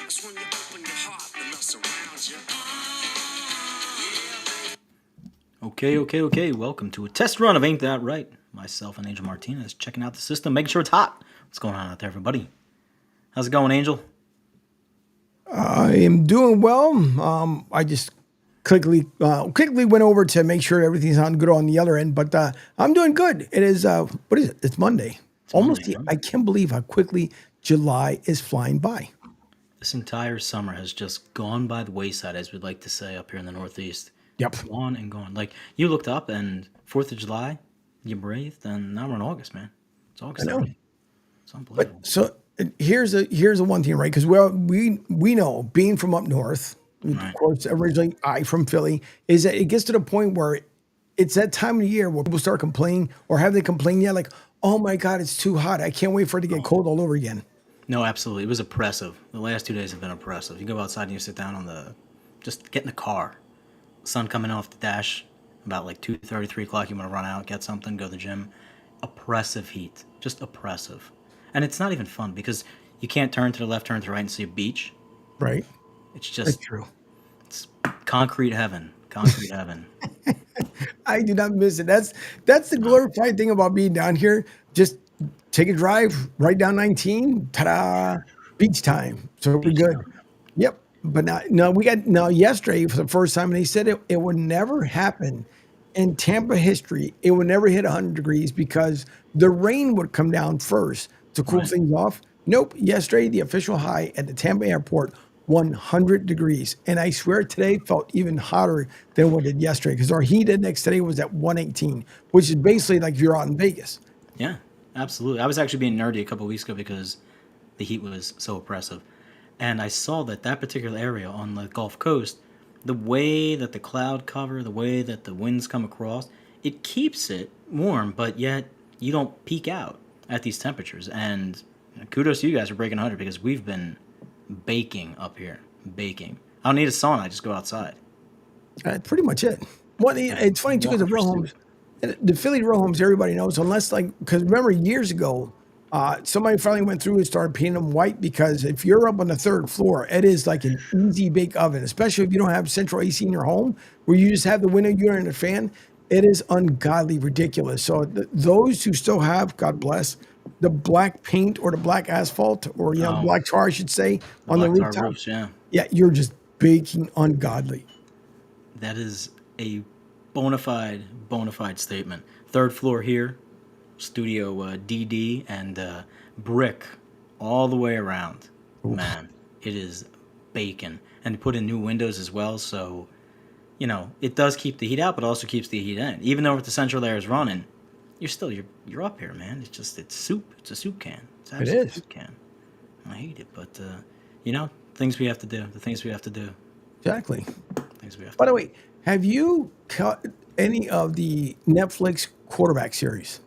That's when you open your heart and they'll surround you. Okay. Welcome to a test run of Ain't That Right. Myself and Angel Martinez checking out the system, making sure it's hot. What's going on out there, everybody? How's it going, Angel? I am doing well. I just quickly went over to make sure everything's on good on the other end, but I'm doing good. It is what is it? It's Monday. Monday, huh? I can't believe how quickly July is flying by. This entire summer has just gone by the wayside, as we'd like to say up here in the Northeast. Yep. Gone and gone. Like, you looked up and 4th of July, you breathed, and now we're in August, man. It's August I know. already. It's unbelievable. But so here's a one thing, right? Because we know being from up north, Right. of course, originally I from Philly, is that it gets to the point where it's that time of the year where people start complaining, or have they complained yet? Like, oh my God, it's too hot. I can't wait for it to get cold all over again. No, absolutely. It was oppressive. The last 2 days have been oppressive. You go outside and you sit down just get in the car. Sun coming off the dash, about like 2:30, 3 o'clock, you want to run out, get something, go to the gym. Oppressive heat. Just oppressive. And it's not even fun because you can't turn to the left, turn to the right and see a beach. Right. It's That's just, true. it's concrete heaven. Concrete heaven. I do not miss it. That's the glorified thing about being down here. Just take a drive right down 19. Ta-da! Beach time. So we're Beach good. time. Yep. But now yesterday for the first time, and they said it would never happen in Tampa history. It would never hit 100 degrees because the rain would come down first to cool Right. things off. Nope. Yesterday, the official high at the Tampa airport, 100 degrees. And I swear today felt even hotter than what it did yesterday because our heat index today was at 118, which is basically like you're out in Vegas. Yeah, absolutely. I was actually being nerdy a couple weeks ago because the heat was so oppressive. And I saw that particular area on the Gulf Coast, the way that the cloud cover, the way that the winds come across, it keeps it warm, but yet you don't peak out at these temperatures. And kudos to you guys for breaking 100 because we've been baking up here. Baking. I don't need a sauna, I just go outside. That's pretty much it. Well, it's funny too because the Walk row through homes, the Philly row homes, everybody knows. Unless because remember years ago, somebody finally went through and started painting them white because if you're up on the third floor, it is like an easy bake oven. Especially if you don't have central AC in your home, where you just have the window unit and a fan. It is ungodly ridiculous. So those who still have, God bless, the black paint or the black asphalt or Oh, black tar, I should say, the on the black tar rooftop. roofs, yeah. Yeah, you're just baking ungodly. That is a bona fide statement. Third floor here, studio DD and brick all the way around. Man, it is bacon. And put in new windows as well, so it does keep the heat out, but also keeps the heat in. Even though if the central air is running, you're up here, man. It's soup. It's a soup can. It's It absolute is. soup can. I hate it, but things we have to do. The things we have to do. Exactly. Things we have By to the do. way, have you caught any of the Netflix quarterback series?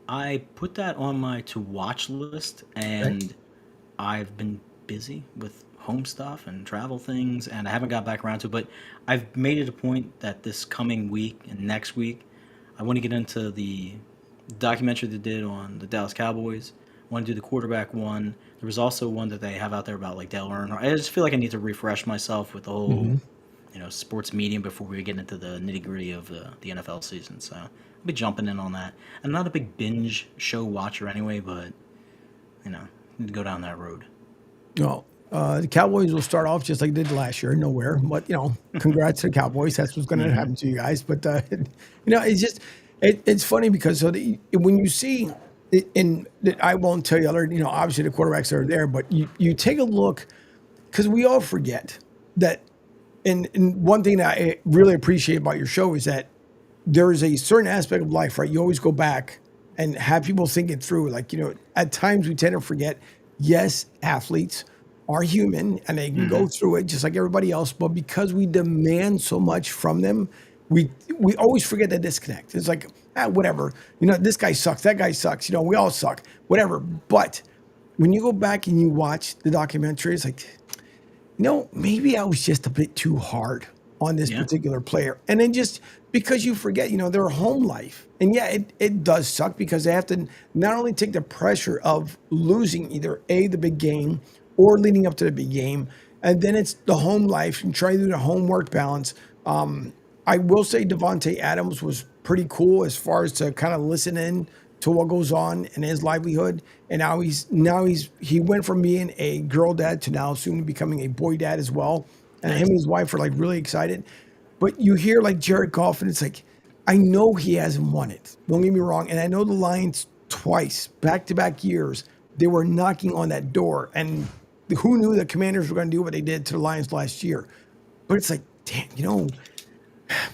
I put that on my to watch list, and I've been busy with home stuff and travel things, and I haven't got back around to it. But I've made it a point that this coming week and next week, I want to get into the documentary they did on the Dallas Cowboys. I want to do the quarterback one. There was also one that they have out there about like Dale Earnhardt. I just feel like I need to refresh myself with the whole Mhm. sports medium before we get into the nitty gritty of the NFL season. So I'll be jumping in on that. I'm not a big binge show watcher anyway, but need to go down that road. No. The Cowboys will start off just like they did last year, nowhere. But congrats to the Cowboys. That's what's going to Hmm. happen to you guys. But it's just it's funny because when you see and I won't tell you other obviously the quarterbacks that are there, but you take a look because we all forget that. And one thing that I really appreciate about your show is that there is a certain aspect of life, right? You always go back and have people think it through. Like, at times we tend to forget, yes, athletes are human and they can go Hmm. through it just like everybody else. But because we demand so much from them, we always forget the disconnect. It's like, whatever. This guy sucks. That guy sucks. We all suck. Whatever. But when you go back and you watch the documentary, it's like, maybe I was just a bit too hard on this Yeah. particular player. And then just because you forget, their home life. And yeah, it does suck because they have to not only take the pressure of losing either A, the big game, or leading up to the big game. And then it's the home life and trying to do the homework balance. I will say Devontae Adams was pretty cool as far as to kind of listen in to what goes on in his livelihood. And he went from being a girl dad to now soon becoming a boy dad as well. And him and his wife are like really excited. But you hear like Jared Goff, and it's like, I know he hasn't won it. Don't get me wrong. And I know the Lions twice, back-to-back years, they were knocking on that door. And who knew the Commanders were going to do what they did to the Lions last year? But it's like, damn,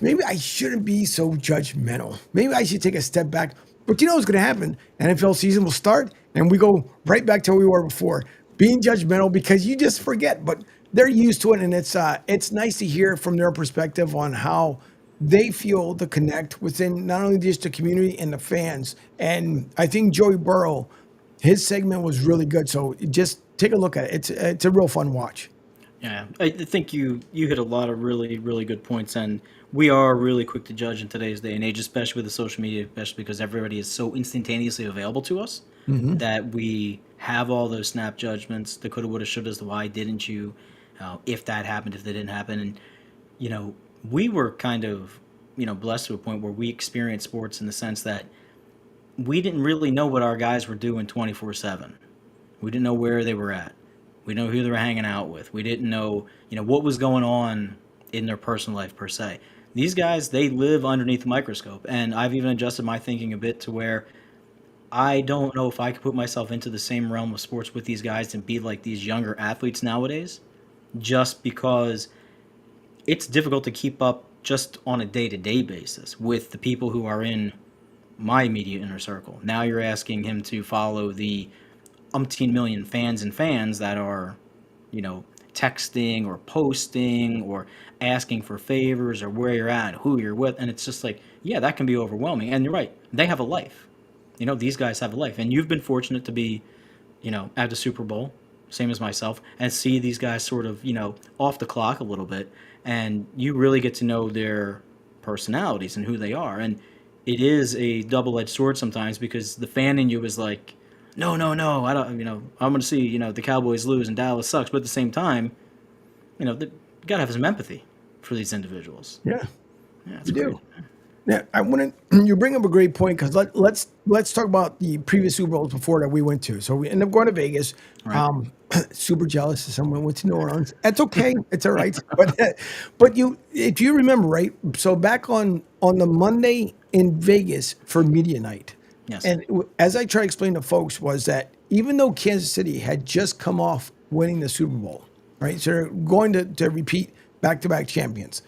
maybe I shouldn't be so judgmental. Maybe I should take a step back. But you know what's going to happen? NFL season will start, and we go right back to where we were before, being judgmental because you just forget. But they're used to it, and it's nice to hear from their perspective on how they feel the connect within not only just the community and the fans. And I think Joey Burrow, his segment was really good. So just take a look at it. It's a real fun watch. Yeah, I think you hit a lot of really, really good points, and we are really quick to judge in today's day and age, especially with the social media, especially because everybody is so instantaneously available to us that we have all those snap judgments, the coulda, woulda, shouldas, the why didn't you, if that happened, if that didn't happen. And, we were kind of, blessed to a point where we experienced sports in the sense that we didn't really know what our guys were doing 24/7. We didn't know where they were at. We didn't know who they were hanging out with. We didn't know, what was going on in their personal life per se. These guys, they live underneath the microscope. And I've even adjusted my thinking a bit to where I don't know if I could put myself into the same realm of sports with these guys and be like these younger athletes nowadays, just because it's difficult to keep up just on a day-to-day basis with the people who are in my immediate inner circle. Now you're asking him to follow the umpteen million fans that are, texting or posting or asking for favors or where you're at, who you're with. And it's just like, yeah, that can be overwhelming. And you're right. They have a life. These guys have a life. And you've been fortunate to be, at the Super Bowl, same as myself, and see these guys sort of, off the clock a little bit. And you really get to know their personalities and who they are. And it is a double-edged sword sometimes because the fan in you is like, no, I don't, I'm going to see, the Cowboys lose and Dallas sucks. But at the same time, you got to have some empathy for these individuals. Yeah, Yeah, it's you great. do. Yeah, I want to. You bring up a great point because let's talk about the previous Super Bowls before that we went to. So we ended up going to Vegas. Right. Super jealous of someone went to New Orleans. That's okay. It's all right. But if you remember, right? So back on the Monday in Vegas for media night, Yes. and as I try to explain to folks was that even though Kansas City had just come off winning the Super Bowl, right? So they're going to repeat back-to-back champions.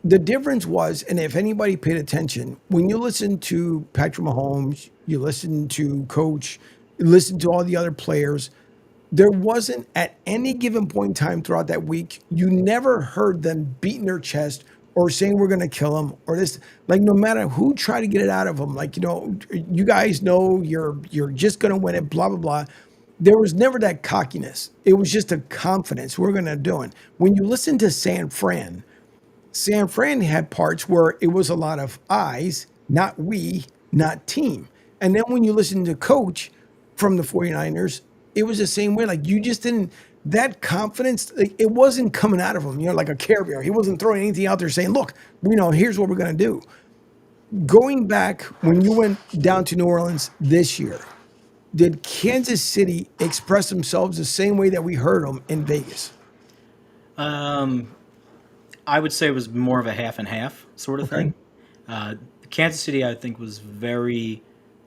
The difference was, and if anybody paid attention, when you listen to Patrick Mahomes, you listen to Coach, you listen to all the other players, there wasn't at any given point in time throughout that week, you never heard them beating their chest or saying we're going to kill them or this. Like no matter who tried to get it out of them, like you guys know you're just going to win it, blah blah blah. There was never that cockiness. It was just a confidence we're going to do it. When you listen to San Fran had parts where it was a lot of I's, not we, not team. And then when you listen to Coach from the 49ers, it was the same way. Like you just didn't, that confidence, like, it wasn't coming out of him, like a Care Bear. He wasn't throwing anything out there saying, look, here's what we're going to do. Going back, when you went down to New Orleans this year, did Kansas City express themselves the same way that we heard them in Vegas? I would say it was more of a half and half sort of Okay. thing. Kansas City, I think, was very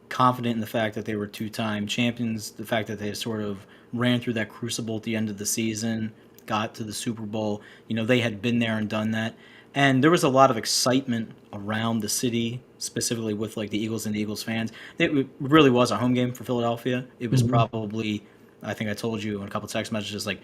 confident in the fact that they were two-time champions, the fact that they sort of ran through that crucible at the end of the season, got to the Super Bowl. They had been there and done that. And there was a lot of excitement around the city, specifically with like the Eagles and the Eagles fans. It really was a home game for Philadelphia. It was probably, I think I told you in a couple text messages, like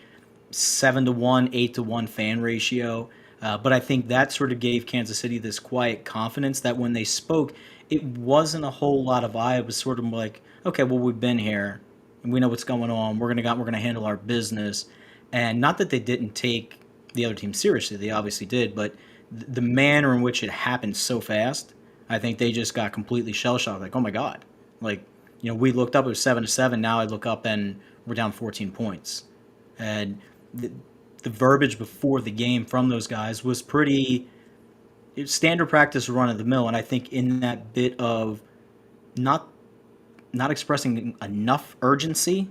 7-1, 8-1 fan ratio. But I think that sort of gave Kansas City this quiet confidence that when they spoke, it wasn't a whole lot of it was sort of like, okay, well, we've been here and we know what's going on. We're gonna handle our business. And not that they didn't take the other team seriously, they obviously did, but the manner in which it happened so fast, I think they just got completely shell shocked. Like, oh my god, like we looked up, it was 7-7. Now I look up and we're down 14 points. And the verbiage before the game from those guys was pretty standard practice, run of the mill. And I think in that bit of not not expressing enough urgency,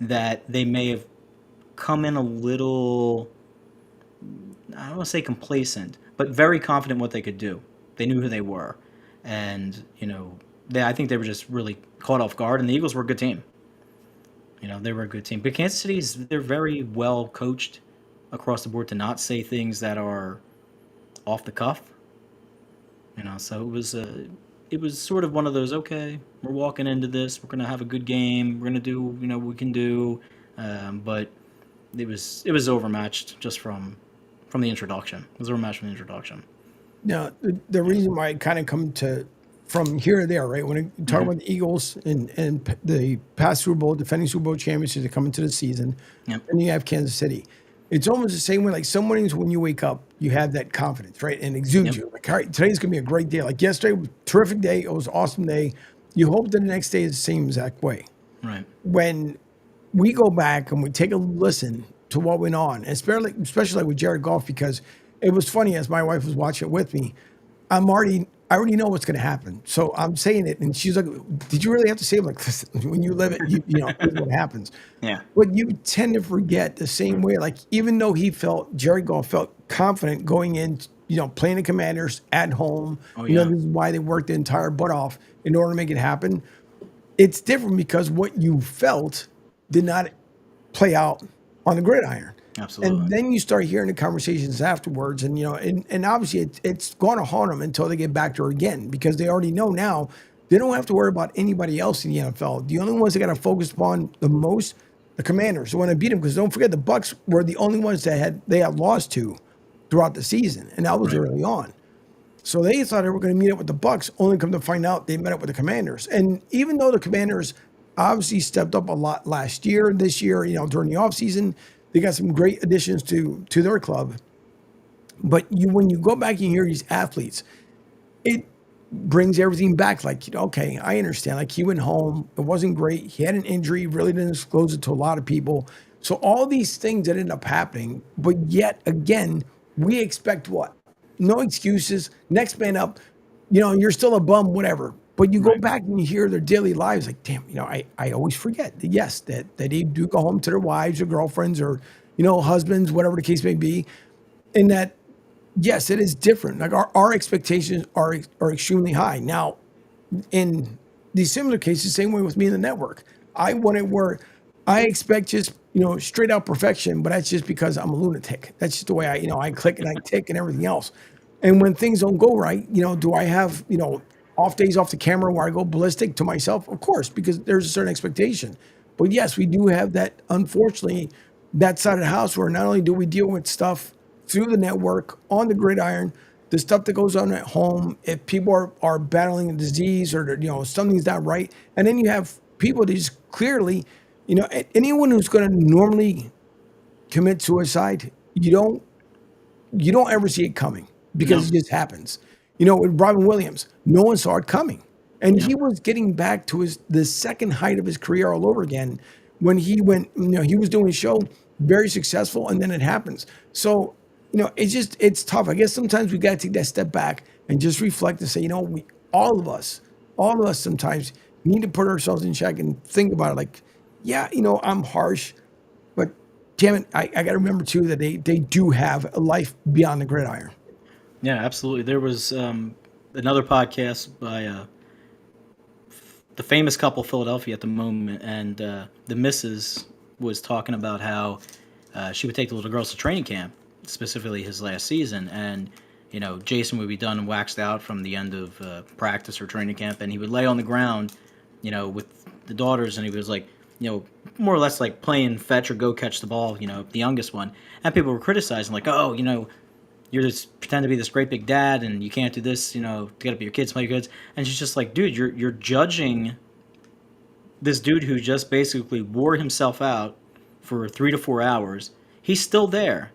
that they may have come in a little, I don't want to say complacent, but very confident what they could do. They knew who they were, and I think they were just really caught off guard. And the Eagles were a good team. They were a good team. But Kansas City's, they're very well coached across the board to not say things that are off the cuff. So it was sort of one of those, okay, we're walking into this, we're gonna have a good game, we're gonna do what we can do, but it was overmatched just from the introduction. It was overmatched from the introduction. Now, the reason why I kind of come to from here to there, right? When you talk about the Eagles and the past Super Bowl, defending Super Bowl champions that come into the season, Yep. and you have Kansas City. It's almost the same way. Like some mornings when you wake up, you have that confidence, right? And exudes Yep. you. Like, all right, today's gonna be a great day. Like yesterday was a terrific day. It was an awesome day. You hope that the next day is the same exact way. Right. When we go back and we take a listen to what went on, especially like with Jared Goff, because it was funny as my wife was watching it with me. I already know what's going to happen, so I'm saying it, and she's like, "Did you really have to say it?" I'm like, listen, when you live it, here's what happens. Yeah. But you tend to forget the same way. Like even though Jared Goff felt confident going in, playing the Commanders at home. Oh, yeah. This is why they worked the entire butt off in order to make it happen. It's different because what you felt did not play out on the gridiron. Absolutely. And then you start hearing the conversations afterwards, and and obviously it's going to haunt them until they get back to her again, because they already know now they don't have to worry about anybody else in the NFL. The only ones they got to focus upon the most, the Commanders, who want to beat them, because don't forget the Bucs were the only ones that they had lost to throughout the season, and that was early on. So they thought they were going to meet up with the Bucs, only come to find out they met up with the Commanders. And even though the Commanders obviously stepped up a lot last year, this year, during the offseason, they got some great additions to their club. But when you go back and you hear these athletes, it brings everything back. Like, okay, I understand. Like he went home, it wasn't great. He had an injury, really didn't disclose it to a lot of people. So all these things that ended up happening, but yet again, we expect what? No excuses. Next man up. You're still a bum, whatever. But you go back and you hear their daily lives, like, damn, I always forget that, yes, that they do go home to their wives or girlfriends or, husbands, whatever the case may be. And that, yes, it is different. Like our expectations are extremely high. Now, in these similar cases, same way with me in the network. I want it where I expect just, straight out perfection, but that's just because I'm a lunatic. That's just the way I click and I tick and everything else. And when things don't go right, do I have, off days off the camera where I go ballistic to myself? Of course, because there's a certain expectation. But yes, we do have that, unfortunately, that side of the house where not only do we deal with stuff through the network, on the gridiron, the stuff that goes on at home, if people are battling a disease or, something's not right. And then you have people that just clearly, anyone who's going to normally commit suicide, you don't ever see it coming, because it just happens. With Robin Williams, no one saw it coming. And he was getting back to the second height of his career all over again when he went, he was doing a show, very successful, and then it happens. So, it's tough. I guess sometimes we got to take that step back and just reflect and say, all of us sometimes need to put ourselves in check and think about it. Like, yeah, I'm harsh, but damn it, I got to remember too that they do have a life beyond the gridiron. Yeah, absolutely. There was another podcast by the famous couple Philadelphia at the moment, and the missus was talking about how she would take the little girls to training camp, specifically his last season, and Jason would be done and waxed out from the end of practice or training camp, and he would lay on the ground, with the daughters, and he was like, more or less like playing fetch or go catch the ball, the youngest one, and people were criticizing like, oh, you're just pretend to be this great big dad, and you can't do this, to get up your kids, play your kids. And she's just like, dude, you're judging this dude who just basically wore himself out for 3 to 4 hours. He's still there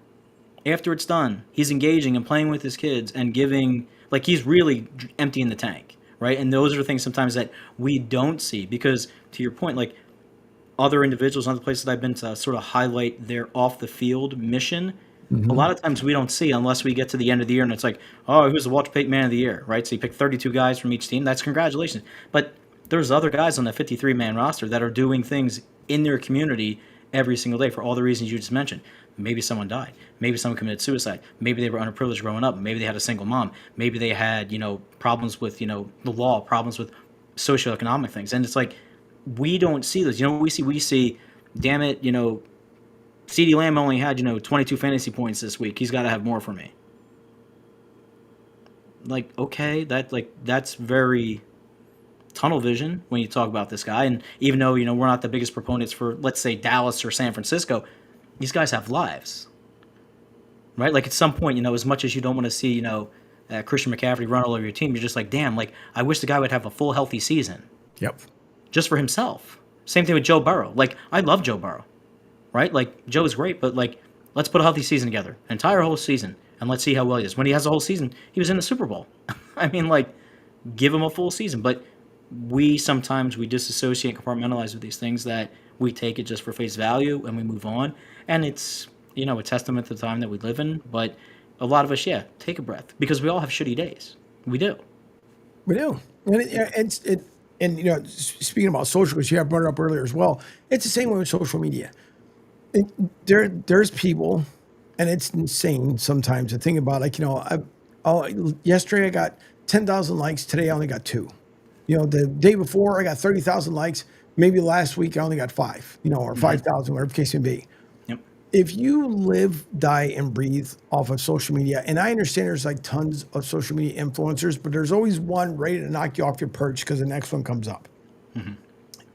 after it's done. He's engaging and playing with his kids and giving, like, he's really emptying the tank, right? And those are the things sometimes that we don't see, because to your point, like, other individuals, other places I've been to sort of highlight their off the field mission, a lot of times we don't see unless we get to the end of the year and it's like, oh, who's the Walter Payton Man of the Year, right? So you pick 32 guys from each team. That's congratulations. But there's other guys on the 53-man roster that are doing things in their community every single day for all the reasons you just mentioned. Maybe someone died. Maybe someone committed suicide. Maybe they were underprivileged growing up. Maybe they had a single mom. Maybe they had, problems with, the law, problems with socioeconomic things. And it's like, we don't see those. We see, damn it, CeeDee Lamb only had, 22 fantasy points this week. He's got to have more for me. Like, okay, that's very tunnel vision when you talk about this guy. And even though, we're not the biggest proponents for, let's say, Dallas or San Francisco, these guys have lives, right? Like at some point, as much as you don't want to see, Christian McCaffrey run all over your team, you're just like, damn, like I wish the guy would have a full healthy season. Yep. Just for himself. Same thing with Joe Burrow. Like, I love Joe Burrow, right? Like, Joe is great, but like, let's put a healthy season together, entire whole season, and let's see how well he is. When he has a whole season, he was in the Super Bowl. I mean, like, give him a full season. But sometimes we disassociate and compartmentalize with these things that we take it just for face value and we move on. And it's, a testament to the time that we live in. But a lot of us, take a breath because we all have shitty days. We do. We do. And speaking about social, because you have brought it up earlier as well, it's the same way with social media. There's people, and it's insane sometimes to think about, like, yesterday I got 10,000 likes. Today I only got 2. The day before I got 30,000 likes. Maybe last week I only got 5, or 5,000, whatever the case may be. Yep. If you live, die, and breathe off of social media, and I understand there's like tons of social media influencers, but there's always one ready to knock you off your perch because the next one comes up.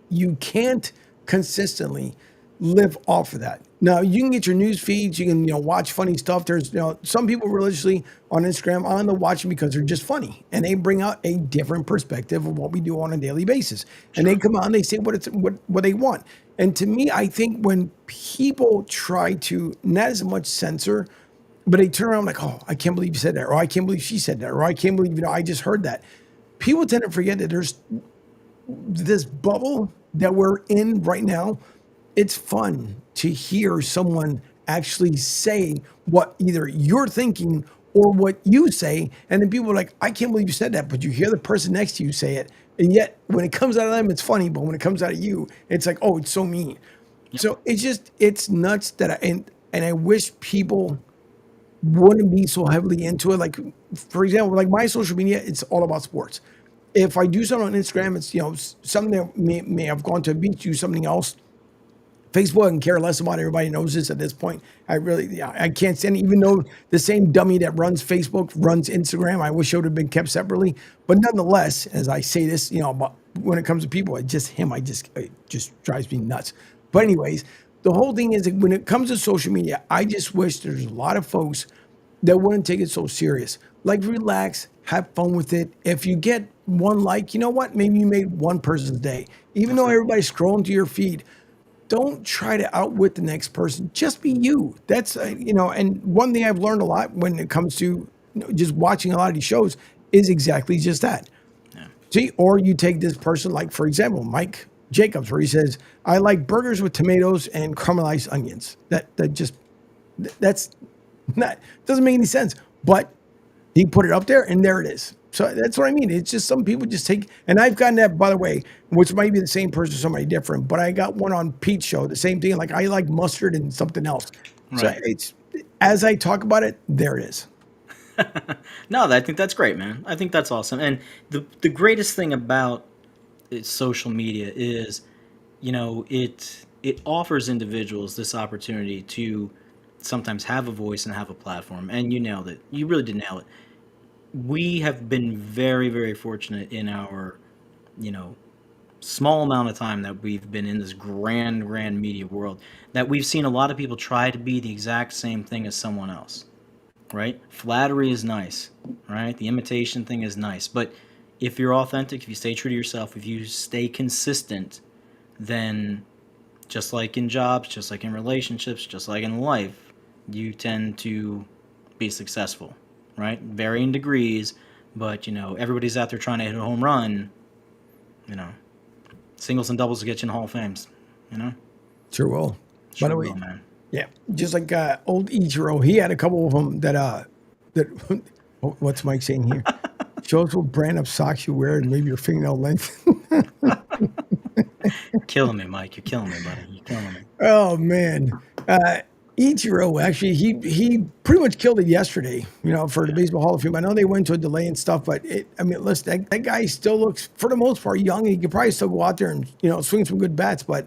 You can't consistently live off of that. Now, you can get your news feeds, you can, watch funny stuff. There's, some people religiously on Instagram on the watching because they're just funny and they bring out a different perspective of what we do on a daily basis. And they come on, they say what they want. And to me, I think when people try to not as much censor, but they turn around like, oh, I can't believe you said that, or I can't believe she said that, or I can't believe, I just heard that. People tend to forget that there's this bubble that we're in right now. It's fun to hear someone actually say what either you're thinking or what you say. And then people are like, I can't believe you said that. But you hear the person next to you say it. And yet when it comes out of them, it's funny. But when it comes out of you, it's like, oh, it's so mean. Yep. So it's nuts that I wish people wouldn't be so heavily into it. Like, for example, like my social media, it's all about sports. If I do something on Instagram, it's, something that may have gone to a beach, do something else. Facebook, I can care less about. Everybody knows this at this point. I can't stand it. Even though the same dummy that runs Facebook runs Instagram, I wish it would have been kept separately. But nonetheless, as I say this, but when it comes to people, it just drives me nuts. But anyways, the whole thing is that when it comes to social media, I just wish there's a lot of folks that wouldn't take it so serious. Like, relax, have fun with it. If you get one like, you know what? Maybe you made one person's day. Even though everybody's scrolling to your feed, don't try to outwit the next person. Just be you. That's, and one thing I've learned a lot when it comes to just watching a lot of these shows is exactly just that. Yeah. See, or you take this person, like, for example, Mike Jacobs, where he says, I like burgers with tomatoes and caramelized onions. That's not, doesn't make any sense. But he put it up there and there it is. So that's what I mean. It's just some people just take, and I've gotten that, by the way, which might be the same person, somebody different, but I got one on Pete's show, the same thing. Like, I like mustard and something else. Right. So it's, as I talk about it, there it is. No, I think that's great, man. I think that's awesome. And the greatest thing about social media is, it offers individuals this opportunity to sometimes have a voice and have a platform. And you nailed it. You really did nail it. We have been very, very fortunate in our, small amount of time that we've been in this grand media world, that we've seen a lot of people try to be the exact same thing as someone else, right? Flattery is nice, right? The imitation thing is nice. But if you're authentic, if you stay true to yourself, if you stay consistent, then just like in jobs, just like in relationships, just like in life, you tend to be successful. Right? Varying degrees, but, everybody's out there trying to hit a home run. Singles and doubles to get you in the Hall of Fame. You know, Sure will. By sure the will, way, man. yeah, just like old Ichiro, he had a couple of them that what's Mike saying here? Shows what brand of socks you wear and maybe your fingernail length. Killing me, Mike. You're killing me, buddy. You're killing me. Oh man, uh, Ichiro actually he pretty much killed it yesterday. You know, for the Yeah. Baseball Hall of Fame. I know they went to a delay and stuff, but I mean, listen, that guy still looks for the most part young, and he could probably still go out there and swing some good bats. But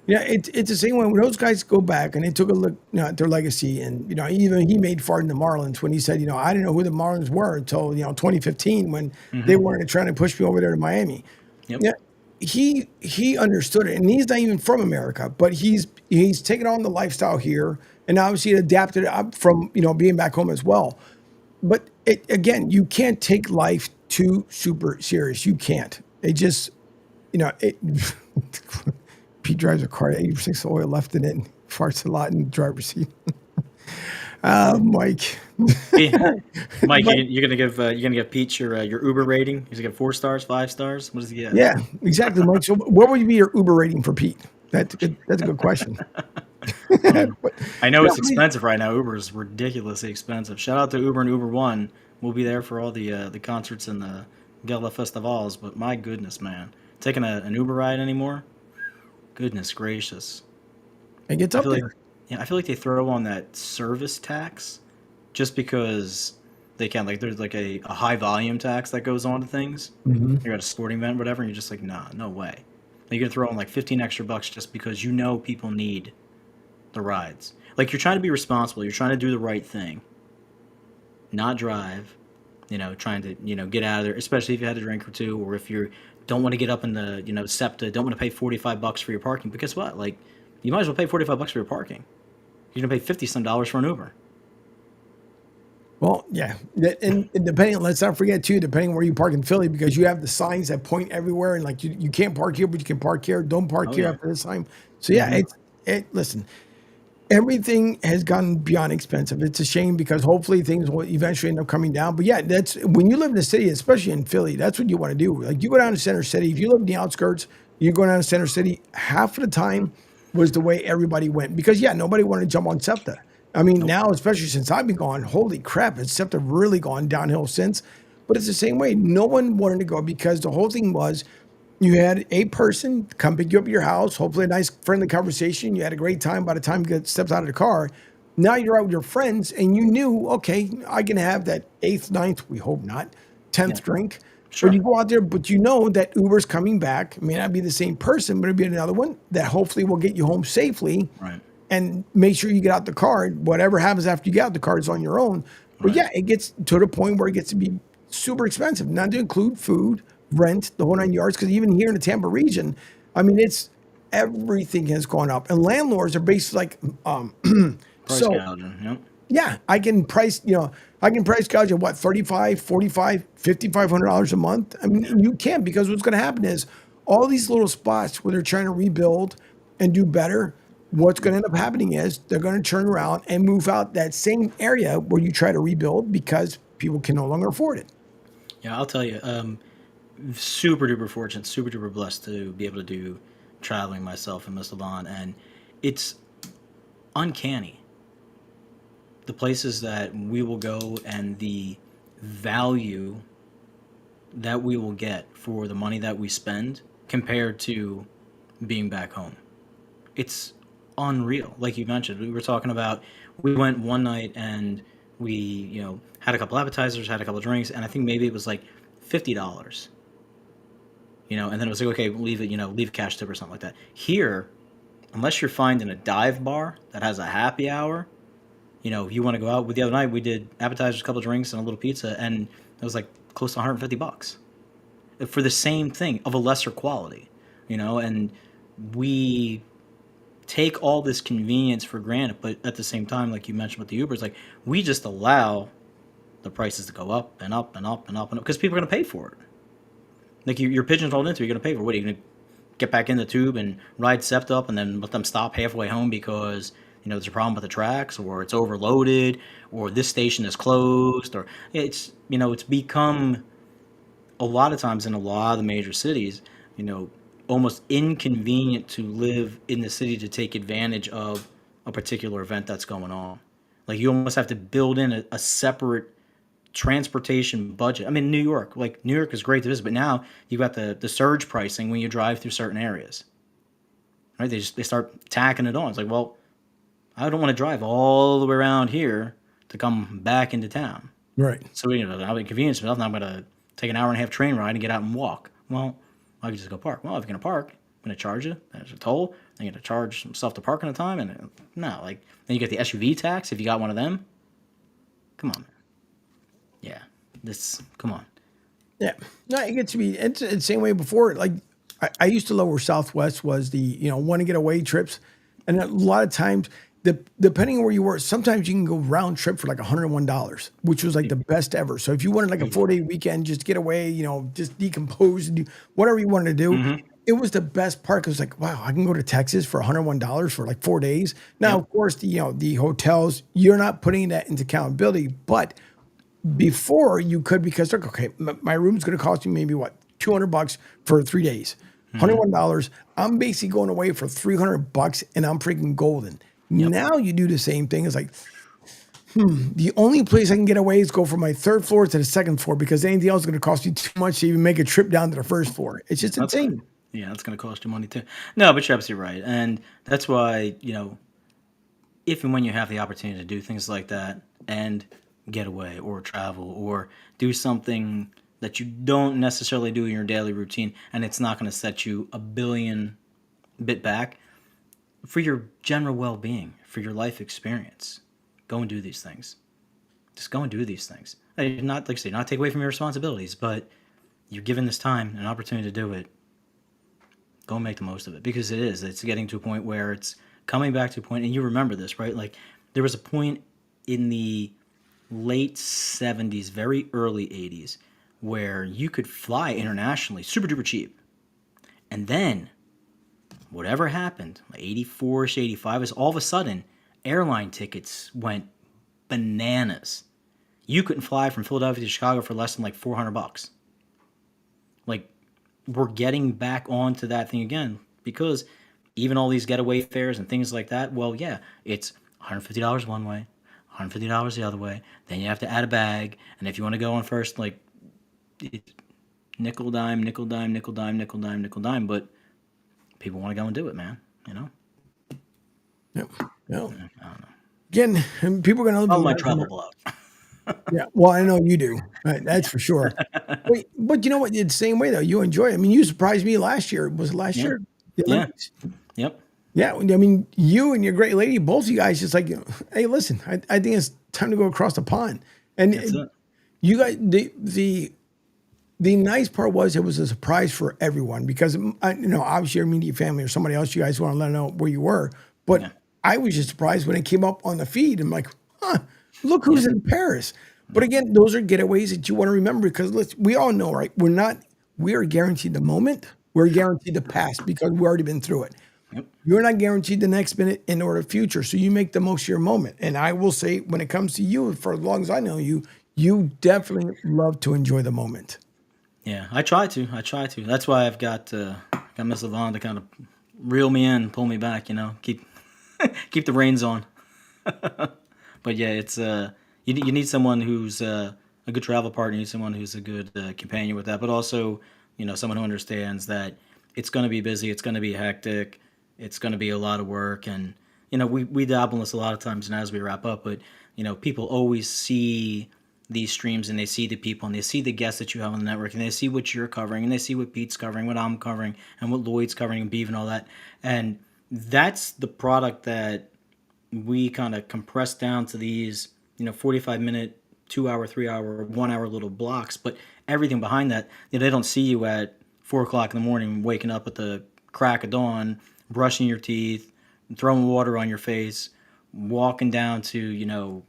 it's the same way when those guys go back and they took a look at their legacy, and even he made fart in the Marlins when he said, I didn't know who the Marlins were until 2015 when they Mm-hmm. wanted to try to push me over there to Miami. Yep. Yeah, he understood it, and he's not even from America, but he's taken on the lifestyle here, and obviously adapted it up from being back home as well. But again, you can't take life too super serious. You can't. It just it. Pete drives a car, 80% oil left in it, and farts a lot in the driver's seat. Mike. Yeah. Mike, But you're gonna give Pete your Uber rating. He's gonna get 4 stars, 5 stars. What does he get? yeah, exactly, Mike. So, what would be your Uber rating for Pete? That's a good question. But, I know yeah, it's expensive right now. Uber is ridiculously expensive. Shout out to Uber and Uber One. We'll be there for all the concerts and the Gala festivals. But my goodness, man, taking an Uber ride anymore? Goodness gracious! it gets I up feel like there. I feel like they throw on that service tax just because they can. Like there's like a high volume tax that goes on to things. Hmm. You're at a sporting event, whatever, and you're just like, nah, no way. You're gonna throw on like 15 extra bucks just because people need the rides. Like you're trying to be responsible. You're trying to do the right thing, not drive. Trying to get out of there, especially if you had a drink or two, or if you don't want to get up in the SEPTA, don't want to pay $45 for your parking. But guess what? Like, you might as well pay $45 for your parking. You're gonna pay 50 some dollars for an Uber. Well, yeah, and depending, let's not forget too, depending where you park in Philly, because you have the signs that point everywhere, and like you can't park here, but you can park here. Don't park Oh here yeah. after this time. So yeah, Hmm. listen, everything has gotten beyond expensive. It's a shame because hopefully things will eventually end up coming down. But yeah, that's when you live in the city, especially in Philly, that's what you want to do. Like you go down to Center City, if you live in the outskirts, you go down to Center City, half of the time was the way everybody went. Because yeah, nobody wanted to jump on SEPTA. I mean, Nope. now, especially since I've been gone, holy crap, it's SEPTA really gone downhill since. But it's the same way. No one wanted to go because the whole thing was you had a person come pick you up at your house, hopefully a nice friendly conversation. You had a great time by the time you get stepped out of the car. Now you're out with your friends and you knew, okay, I can have that eighth, ninth, we hope not, Yeah. 10th drink. But Sure. you go out there, but you know that Uber's coming back. It may not be the same person, but it'll be another one that hopefully will get you home safely Right. and make sure you get out the car. Whatever happens after you get out the car is on your own. But Right. yeah, it gets to the point where it gets to be super expensive, not to include food, rent, the whole 9 yards. Because even here in the Tampa region, I mean, it's everything has gone up, and landlords are basically like, Price so gouging. Yep. yeah, I can price gouge at what, 35, 45, $5,500 a month. I mean, you can't, because what's going to happen is all these little spots where they're trying to rebuild and do better, what's going to end up happening is they're going to turn around and move out that same area where you try to rebuild because people can no longer afford it. Yeah, I'll tell you. Super duper fortunate, super duper blessed to be able to do traveling myself and Miss Levon, and it's uncanny the places that we will go and the value that we will get for the money that we spend compared to being back home. It's unreal. Like you mentioned, we were talking about, we went one night and we, had a couple appetizers, had a couple drinks, and I think maybe it was like $50. And then it was like, okay, leave it, leave a cash tip or something like that. Here, unless you're finding a dive bar that has a happy hour, if you want to go out. With the other night, we did appetizers, a couple drinks, and a little pizza, and it was like close to $150 for the same thing of a lesser quality, and we take all this convenience for granted, but at the same time, like you mentioned with the Ubers, like we just allow the prices to go up and up and up and up and up because people are going to pay for it. Like you're pigeonholed into it, you're going to pay for it. What are you going to get back in the tube and ride SEPTA up and then let them stop halfway home because there's a problem with the tracks, or it's overloaded, or this station is closed, or it's become a lot of times in a lot of the major cities, almost inconvenient to live in the city to take advantage of a particular event that's going on. Like you almost have to build in a separate transportation budget. I mean, New York, like New York is great to visit, but now you've got the surge pricing when you drive through certain areas, right? They start tacking it on. It's like, well, I don't want to drive all the way around here to come back into town. Right. So I'll inconvenience myself. Now I'm gonna take an hour and a half train ride and get out and walk. Well, I could just go park. Well, if you're gonna park, I'm gonna charge you. There's a toll. Then you got to charge some stuff to park in a time. And no, like then you get the SUV tax if you got one of them. Come on, man. Yeah, come on. Yeah. No, it gets to be, it's the same way before. Like, I used to love where Southwest was the, want to get away trips. And a lot of times, depending on where you were, sometimes you can go round trip for like $101, which was like the best ever. So if you wanted like a 4-day weekend, just get away, just decompose, do whatever you wanted to do. It was the best part. 'Cause it was like, wow, I can go to Texas for $101 for like 4 days. Now, of course, the hotels, you're not putting that into accountability, but before you could, because look, okay, my room's going to cost you maybe what, $200 for 3 days, $101. I'm basically going away for $300 and I'm freaking golden. Now you do the same thing. It's like, the only place I can get away is go from my third floor to the second floor because anything else is going to cost you too much to even make a trip down to the first floor. It's just insane. Yeah, that's going to cost you money too. No, but you're absolutely right. And that's why, if and when you have the opportunity to do things like that and get away or travel or do something that you don't necessarily do in your daily routine and it's not going to set you a billion bit back for your general well-being, for your life experience, go and do these things. Just go and do these things. Not, like I say, not take away from your responsibilities, but you're given this time, an opportunity to do it. Go and make the most of it because it's getting to a point where it's coming back to a point, and you remember this, right? Like there was a point in the late 70s, very early 80s, where you could fly internationally super duper cheap. And then whatever happened, like 84ish, 85 is all of a sudden airline tickets went bananas. You couldn't fly from Philadelphia to Chicago for less than like $400. Like we're getting back onto that thing again because even all these getaway fares and things like that, well, yeah, it's $150 one way, $150 the other way. Then you have to add a bag. And if you want to go on first, like it's nickel dime, nickel dime, nickel dime, nickel dime, nickel dime. But people want to go and do it, man. Yep. No. I don't know. Again, and people are going to All my travel blog. Yeah, well, I know you do. Right, that's for sure. But you know what? It's the same way though. You enjoy it. I mean, you surprised me last year. Was it last year? The Yeah. Olympics? Yep. Yeah. I mean, you and your great lady, both of you guys, just like, hey, listen, I think it's time to go across the pond. And That's it. you guys, the nice part was it was a surprise for everyone because obviously your immediate family or somebody else, you guys want to let them know where you were. But Yeah. I was just surprised when it came up on the feed. I'm like, look who's in Paris. But again, those are getaways that you want to remember because we all know, right? We are guaranteed the moment. We're guaranteed the past because we've already been through it. Yep. You're not guaranteed the next minute or the future. So you make the most of your moment. And I will say, when it comes to you, for as long as I know you, you definitely love to enjoy the moment. Yeah, I try to. That's why I've got Miss Yvonne to kind of reel me in, pull me back. Keep keep the reins on. But yeah, it's you need someone who's a good travel partner. You need someone who's a good companion with that. But also, someone who understands that it's going to be busy, it's going to be hectic, it's going to be a lot of work, and we dabble in this a lot of times. And as we wrap up, but people always see these streams and they see the people and they see the guests that you have on the network and they see what you're covering and they see what Pete's covering, what I'm covering, and what Lloyd's covering and Beav and all that. And that's the product that we kind of compress down to these 45-minute, 2-hour, 3-hour, 1-hour little blocks. But everything behind that, they don't see you at 4 o'clock in the morning waking up at the crack of dawn, brushing your teeth, throwing water on your face, walking down to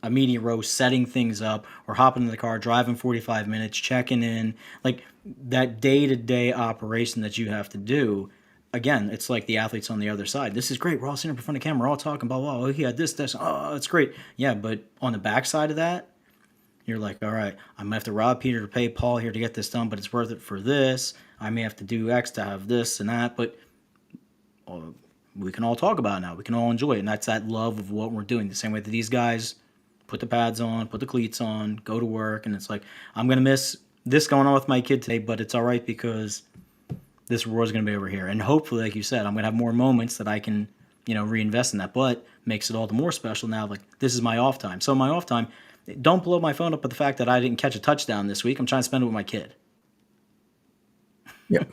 a media row, setting things up, or hopping in the car, driving 45 minutes, checking in, like that day-to-day operation that you have to do. Again, it's like the athletes on the other side. This is great. We're all sitting in front of the camera. We're all talking, blah, blah. Oh, he had this. Oh, it's great. Yeah, but on the backside of that, you're like, all right, I'm going to have to rob Peter to pay Paul here to get this done, but it's worth it for this. I may have to do X to have this and that, but we can all talk about it now. We can all enjoy it. And that's that love of what we're doing. The same way that these guys put the pads on, put the cleats on, go to work. And it's like, I'm going to miss this going on with my kid today, but it's all right because this reward is going to be over here. And hopefully, like you said, I'm going to have more moments that I can, reinvest in that. But makes it all the more special now. Like, this is my off time. So my off time, don't blow my phone up with the fact that I didn't catch a touchdown this week. I'm trying to spend it with my kid. Yep.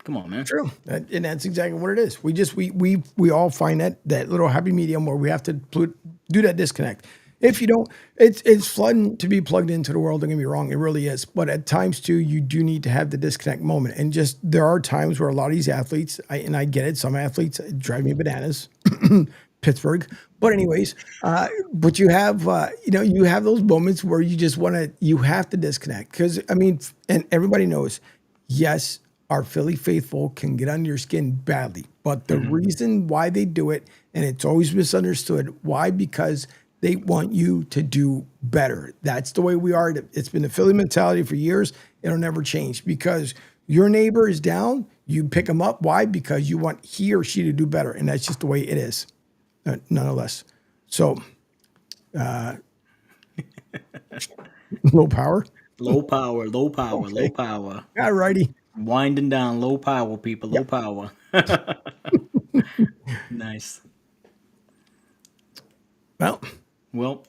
Come on, man. True. And that's exactly what it is. We all find that little happy medium where we have to do that disconnect. If you don't, it's fun to be plugged into the world. Don't get me wrong, it really is. But at times too, you do need to have the disconnect moment. And just there are times where a lot of these athletes, I get it. Some athletes drive me bananas. Pittsburgh. But anyways, but you have you have those moments where you just you have to disconnect because and everybody knows, yes, our Philly faithful can get under your skin badly, but the reason why they do it, and it's always misunderstood, why? Because they want you to do better. That's the way we are. It's been the Philly mentality for years. It'll never change because your neighbor is down, you pick them up. Why? Because you want he or she to do better, and that's just the way it is, nonetheless. So, low power. Low power. All righty. Winding down, low power, people, low power. Nice. Well,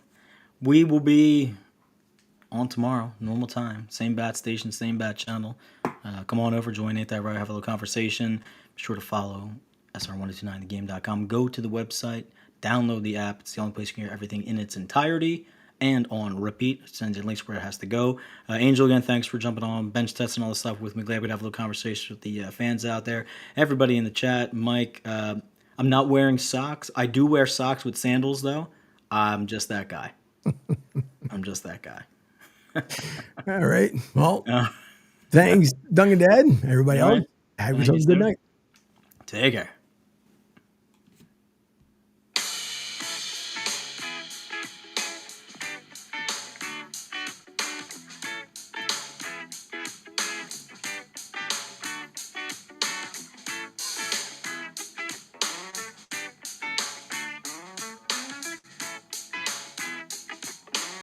we will be on tomorrow, normal time, same bat station, same bat channel. Come on over, join Ain't That Right, have a little conversation. Be sure to follow SR1029thegame.com. Go to the website, download the app. It's the only place you can hear everything in its entirety. And on repeat, it sends you links where it has to go. Angel, again, thanks for jumping on, bench testing all this stuff with me. Glad we'd have a little conversation with the fans out there. Everybody in the chat, Mike, I'm not wearing socks. I do wear socks with sandals, though. I'm just that guy. All right. Well, thanks, Duncan Dad. Everybody else, have yourselves a good night. Take care.